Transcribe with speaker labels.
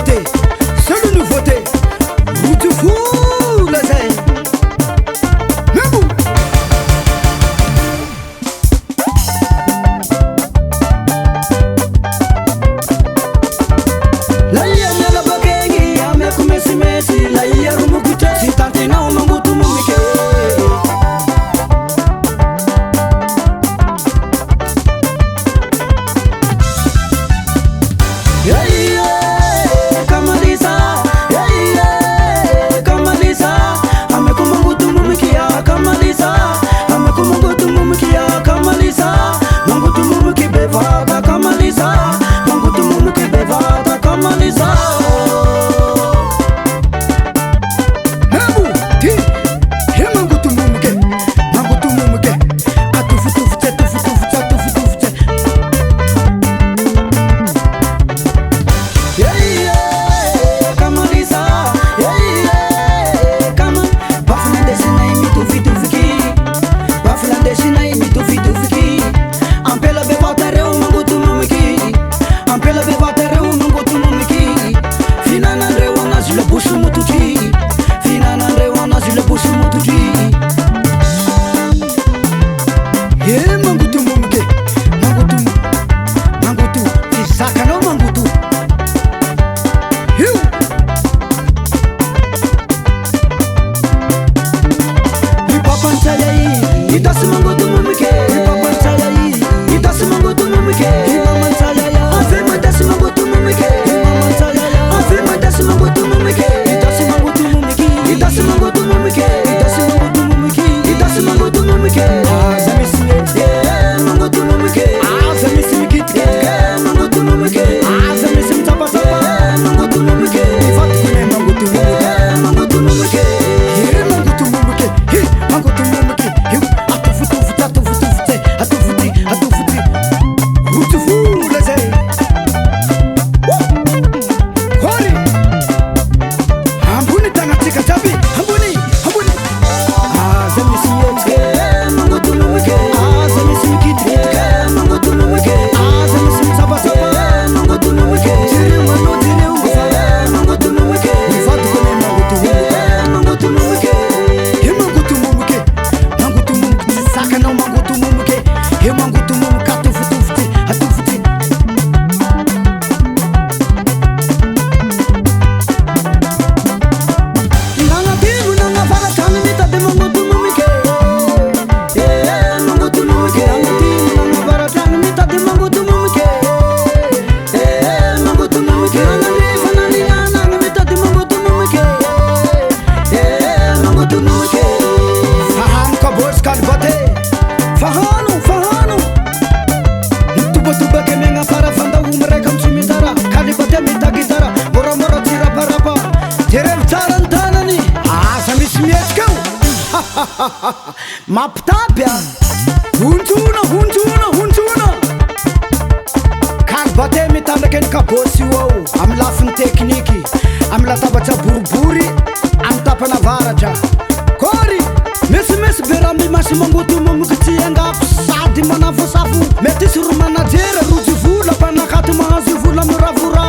Speaker 1: nouveauté, c'est le nouveauté. Route de fou, les ailes. Mais bon. La yenya la bagengi, ame kumesi mesi, la yeru mukute, si tante na umangutu mumike.
Speaker 2: Maptapia Huntuna Kan bate mitandeken kabosi wow am lafin tekniki am la tabacha burburi am tapana varaja Kori mes berami masimangutu mumukitienga sadi manafosafu metisuru manajera rujivu la panakatu mahazivu la muravura